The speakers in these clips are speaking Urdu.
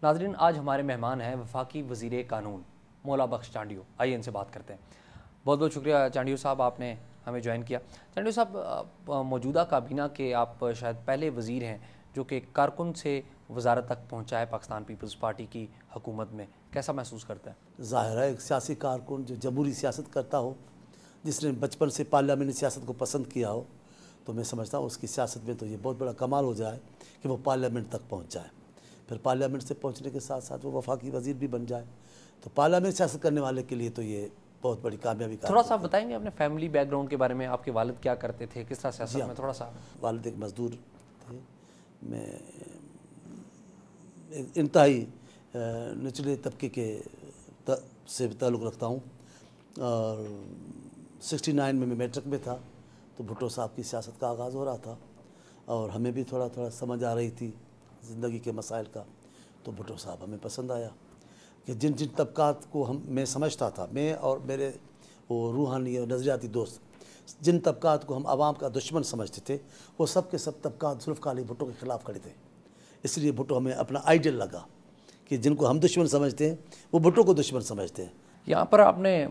ناظرین، آج ہمارے مہمان ہیں وفاقی وزیر قانون مولا بخش چانڈیو. آئیے ان سے بات کرتے ہیں. بہت بہت شکریہ چانڈیو صاحب، آپ نے ہمیں جوائن کیا. چانڈیو صاحب، موجودہ کابینہ کے آپ شاید پہلے وزیر ہیں جو کہ کارکن سے وزارت تک پہنچا ہے پاکستان پیپلز پارٹی کی حکومت میں. کیسا محسوس کرتا ہے؟ ظاہر ہے ایک سیاسی کارکن جو جمہوری سیاست کرتا ہو، جس نے بچپن سے پارلیمنٹ سیاست کو پسند کیا ہو، تو میں سمجھتا ہوں اس کی سیاست میں تو یہ بہت بڑا کمال ہو جائے کہ وہ پارلیمنٹ تک پہنچ جائے. پھر پارلیمنٹ سے پہنچنے کے ساتھ ساتھ وہ وفاقی وزیر بھی بن جائے. تو پارلیمنٹ سیاست کرنے والے کے لیے تو یہ بہت بڑی کامیابی کا. تھوڑا سا بتائیں گے اپنے فیملی بیک گراؤنڈ کے بارے میں، آپ کے والد کیا کرتے تھے، کس طرح سیاست میں تھوڑا سا؟ والد ایک مزدور تھے. میں انتہائی نچلے طبقے کے سے تعلق رکھتا ہوں، اور 69 میں میٹرک میں تھا تو بھٹو صاحب کی سیاست کا آغاز ہو رہا تھا، اور ہمیں بھی تھوڑا تھوڑا سمجھ آ رہی تھی زندگی کے مسائل کا. تو بھٹو صاحب ہمیں پسند آیا کہ جن جن طبقات کو میں سمجھتا تھا، میں اور میرے وہ روحانی اور نظریاتی دوست، جن طبقات کو ہم عوام کا دشمن سمجھتے تھے، وہ سب کے سب طبقات ذوالفقار علی بھٹو کے خلاف کھڑے تھے. اس لیے بھٹو ہمیں اپنا آئیڈیل لگا کہ جن کو ہم دشمن سمجھتے ہیں وہ بھٹو کو دشمن سمجھتے ہیں. یہاں پر آپ نے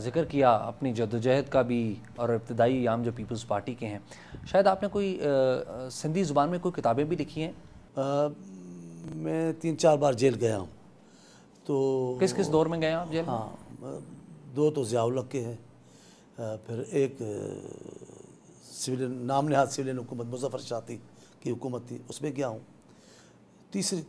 ذکر کیا اپنی جدوجہد کا بھی، اور ابتدائی ایام جو پیپلز پارٹی کے ہیں. شاید آپ نے کوئی سندھی زبان میں کوئی کتابیں بھی لکھی ہیں؟ میں 3-4 بار جیل گیا ہوں. تو کس کس دور میں گئے ہیں آپ جیل؟ ہاں، 2 تو ضیاء الحق کے ہیں، پھر ایک نام نہاد سویلین حکومت مظفر شاہی کی حکومت تھی، اس میں گیا ہوں.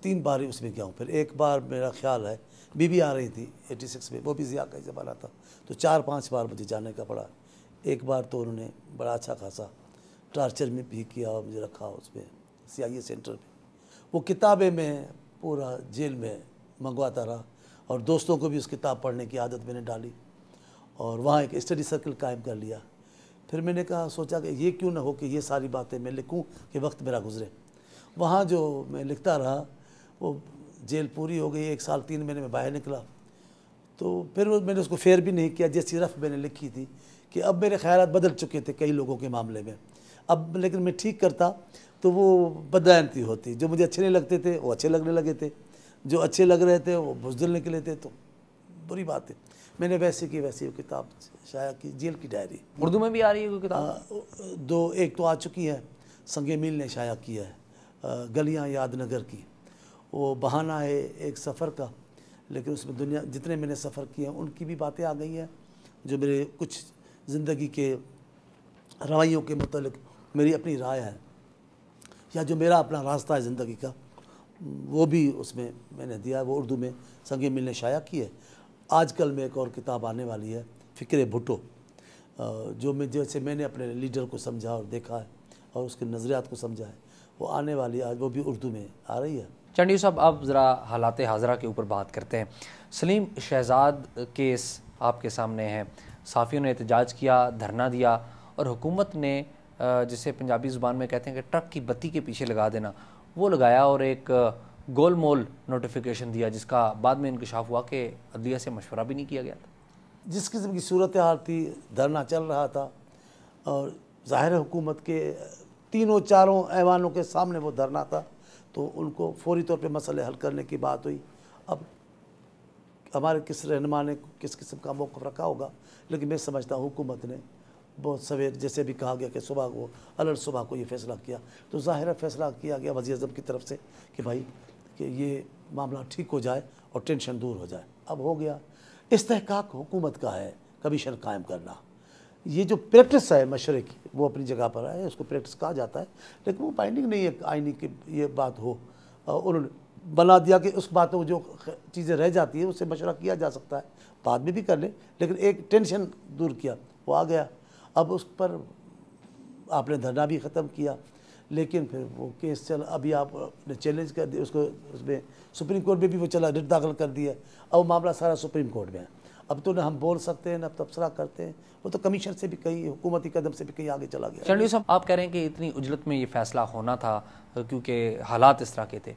3 بار اس میں گیا ہوں. پھر ایک بار میرا خیال ہے بی بی آ رہی تھی 86 میں، وہ بھی ضیاء کا ہی زمانہ تھا، تو 4-5 بار مجھے جانے کا پڑا. ایک بار تو انہوں نے بڑا اچھا خاصا ٹارچر میں بھی کیا اور مجھے رکھا اس پہ CIA سینٹر میں. وہ کتابیں میں پورا جیل میں منگواتا رہا، اور دوستوں کو بھی اس کتاب پڑھنے کی عادت میں نے ڈالی، اور وہاں ایک اسٹڈی سرکل قائم کر لیا. پھر میں نے سوچا کہ یہ کیوں نہ ہو کہ یہ ساری باتیں میں لکھوں کہ وقت میرا گزرے. وہاں جو میں لکھتا رہا، وہ جیل پوری ہو گئی، 1 سال 3 مہینے میں باہر نکلا. تو پھر میں نے اس کو فیئر بھی نہیں کیا، جیسی رف میں نے لکھی تھی کہ اب میرے خیالات بدل چکے تھے کئی لوگوں کے معاملے میں. اب لیکن میں ٹھیک کرتا تو وہ بدعینتی ہوتی. جو مجھے اچھے نہیں لگتے تھے وہ اچھے لگنے لگے تھے، جو اچھے لگ رہے تھے وہ بزدل نکلے تھے، تو بری بات ہے. میں نے ویسے کی ویسی وہ کتاب شائع کی، جیل کی ڈائری. اردو میں بھی آ رہی ہے کوئی کتاب؟ ایک تو آ چکی ہے، سنگ میل نے شائع کیا ہے، گلیاں یاد نگر کی. وہ بہانہ ہے ایک سفر کا، لیکن اس میں دنیا جتنے میں نے سفر کیے ہیں ان کی بھی باتیں آ گئی ہیں، جو میرے کچھ زندگی کے رویوں کے متعلق میری اپنی رائے ہے، یا جو میرا اپنا راستہ ہے زندگی کا، وہ بھی اس میں نے دیا ہے. وہ اردو میں سنگ میل نے شائع کی ہے. آج کل میں ایک اور کتاب آنے والی ہے، فکر بھٹو، جو جیسے میں نے اپنے لیڈر کو سمجھا اور دیکھا ہے اور اس کے نظریات کو سمجھا ہے، وہ آنے والی ہے. آج وہ بھی اردو میں آ رہی ہے. چانڈیو صاحب، آپ ذرا حالات حاضرہ کے اوپر بات کرتے ہیں. سلیم شہزاد کیس آپ کے سامنے ہے، صحافیوں نے احتجاج کیا، دھرنا دیا، اور حکومت نے جسے پنجابی زبان میں کہتے ہیں کہ ٹرک کی بتی کے پیچھے لگا دینا، وہ لگایا، اور ایک گول مول نوٹیفیکیشن دیا جس کا بعد میں انکشاف ہوا کہ عدلیہ سے مشورہ بھی نہیں کیا گیا تھا. جس قسم کی صورتحال تھی، دھرنا چل رہا تھا، اور ظاہر حکومت کے 3-4 ایوانوں کے سامنے وہ دھرنا تھا، تو ان کو فوری طور پہ مسئلے حل کرنے کی بات ہوئی. اب ہمارے کس رہنما نے کس قسم کا موقف رکھا ہوگا، لیکن میں سمجھتا ہوں حکومت نے بہت سویر، جیسے بھی کہا گیا کہ صبح کو صبح کو یہ فیصلہ کیا، تو ظاہر فیصلہ کیا گیا وزیر اعظم کی طرف سے کہ بھائی کہ یہ معاملہ ٹھیک ہو جائے اور ٹینشن دور ہو جائے. اب ہو گیا. استحقاق حکومت کا ہے کمیشن قائم کرنا. یہ جو پریکٹس ہے مشورے کی، وہ اپنی جگہ پر ہے، اس کو پریکٹس کہا جاتا ہے، لیکن وہ بائنڈنگ نہیں ہے آئینی کی یہ بات ہو. انہوں نے بنا دیا کہ اس باتوں جو چیزیں رہ جاتی ہیں اس سے مشورہ کیا جا سکتا ہے، بعد میں بھی کر لیں، لیکن ایک ٹینشن دور کیا، وہ آ گیا. اب اس پر آپ نے دھرنا بھی ختم کیا، لیکن پھر وہ کیس چل، ابھی آپ نے چیلنج کر دیا اس کو، اس میں سپریم کورٹ میں بھی وہ چلا، رٹ داخل کر دیا. اب معاملہ سارا سپریم کورٹ میں ہے. اب تو نہ ہم بول سکتے ہیں نہ تبصرہ کرتے ہیں، وہ تو کمیشن سے بھی کئی حکومتی قدم سے بھی کئی آگے چلا گیا. چانڈیو صاحب، آپ کہہ رہے ہیں کہ اتنی عجلت میں یہ فیصلہ ہونا تھا کیونکہ حالات اس طرح کے تھے.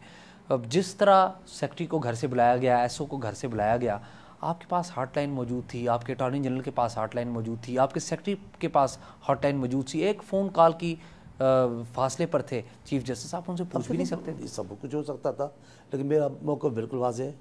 اب جس طرح سیکرٹری کو گھر سے بلایا گیا، SO کو گھر سے بلایا گیا، آپ کے پاس ہاٹ لائن موجود تھی، آپ کے اٹارنی جنرل کے پاس ہاٹ لائن موجود تھی، آپ کے سیکرٹری کے پاس ہاٹ لائن موجود تھی. ایک فون کال کی فاصلے پر تھے چیف جسٹس، آپ ان سے پوچھ بھی نہیں سکتے؟ سب کچھ ہو سکتا تھا، لیکن میرا موقف بالکل واضح ہے،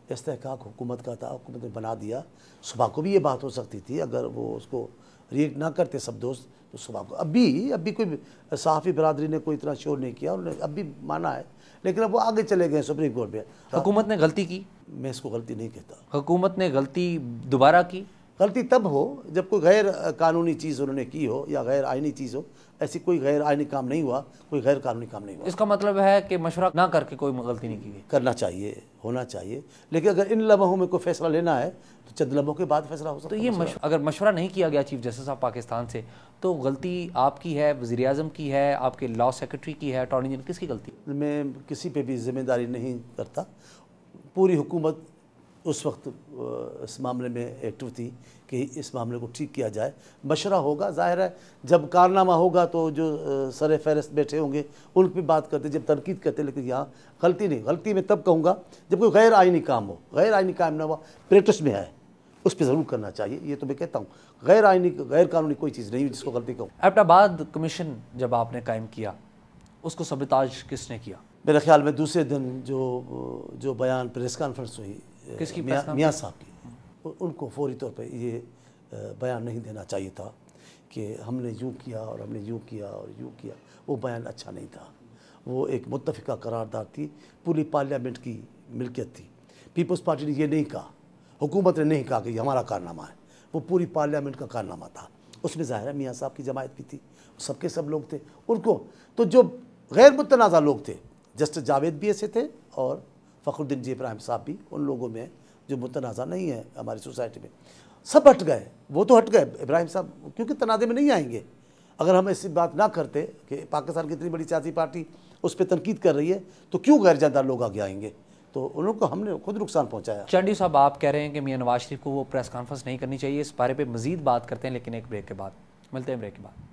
استحقاق حکومت کا تھا، حکومت نے بنا دیا۔ صبح کو بھی یہ بات ہو سکتی تھی اگر وہ اس کو ریئیکٹ نہ کرتے سب دوست، تو صبح کو اب بھی کوئی صحافی برادری نے کوئی اتنا شور نہیں کیا، انہوں نے اب بھی مانا ہے، لیکن اب وہ آگے چلے گئے سپریم کورٹ پہ۔ حکومت نے غلطی کی؟ میں اس کو غلطی نہیں کہتا۔ حکومت نے غلطی دوبارہ کی؟ غلطی تب ہو جب کوئی غیر قانونی چیز انہوں نے کی ہو یا غیر آئینی چیز ہو، ایسی کوئی غیر آئینی کام نہیں ہوا، کوئی غیر قانونی کام نہیں ہوا۔ اس کا مطلب ہے کہ مشورہ نہ کر کے کوئی غلطی نہیں کی گئی؟ کرنا چاہیے، ہونا چاہیے، لیکن اگر ان لمحوں میں کوئی فیصلہ لینا ہے تو چند لمحوں کے بعد فیصلہ ہو سکتا ہے۔ تو یہ اگر مشورہ نہیں کیا گیا چیف جسٹس آف پاکستان سے، تو غلطی آپ کی ہے، وزیر اعظم کی ہے، آپ کے لاء سیکرٹری کی ہے، اٹارنی جنرل، کس کی غلطی؟ میں کسی پہ بھی ذمہ داری نہیں کرتا۔ پوری حکومت اس وقت اس معاملے میں ایکٹیو تھی کہ اس معاملے کو ٹھیک کیا جائے۔ مشورہ ہوگا، ظاہر ہے جب کارنامہ ہوگا تو جو سر فہرست بیٹھے ہوں گے ان پہ بات کرتے، جب تنقید کرتے، لیکن یہاں غلطی نہیں۔ غلطی میں تب کہوں گا جب کوئی غیر آئینی کام ہو، غیر آئینی کام نہ ہوا، پریکٹس میں ہے، اس پہ ضرور کرنا چاہیے، یہ تو میں کہتا ہوں۔ غیر آئینی، غیر قانونی کوئی چیز نہیں جس کو غلطی کہوں۔ ایبٹ آباد کمیشن جب آپ نے قائم کیا، اس کو سبوتاژ کس نے کیا؟ میرے خیال میں دوسرے دن جو بیان پریس کانفرنس ہوئی، کس کی؟ میاں صاحب کی، ان کو فوری طور پہ یہ بیان نہیں دینا چاہیے تھا کہ ہم نے یوں کیا اور ہم نے یوں کیا اور یوں کیا۔ وہ بیان اچھا نہیں تھا، وہ ایک متفقہ قرارداد تھی، پوری پارلیمنٹ کی ملکیت تھی۔ پیپلز پارٹی نے یہ نہیں کہا، حکومت نے نہیں کہا کہ یہ ہمارا کارنامہ ہے، وہ پوری پارلیمنٹ کا کارنامہ تھا۔ اس میں ظاہر ہے میاں صاحب کی جماعت بھی تھی، سب کے سب لوگ تھے۔ ان کو تو جو غیر متنازع لوگ تھے، جسٹس جاوید بھی ایسے تھے اور فخر الدین جی ابراہیم صاحب بھی ان لوگوں میں جو متنازع نہیں ہے ہماری سوسائٹی میں، سب ہٹ گئے۔ وہ تو ہٹ گئے ابراہیم صاحب، کیونکہ تنازع میں نہیں آئیں گے۔ اگر ہم ایسی بات نہ کرتے کہ پاکستان کی اتنی بڑی سیاسی پارٹی اس پہ تنقید کر رہی ہے تو کیوں غیر جاندار لوگ آگے آئیں گے؟ تو ان لوگوں کو ہم نے خود نقصان پہنچایا۔ چانڈی صاحب، آپ کہہ رہے ہیں کہ میاں نواز شریف کو وہ پریس کانفرنس نہیں کرنی چاہیے، اس بارے پہ مزید بات کرتے ہیں لیکن ایک بریک کے بعد۔ ملتے ہیں بریک کے بعد۔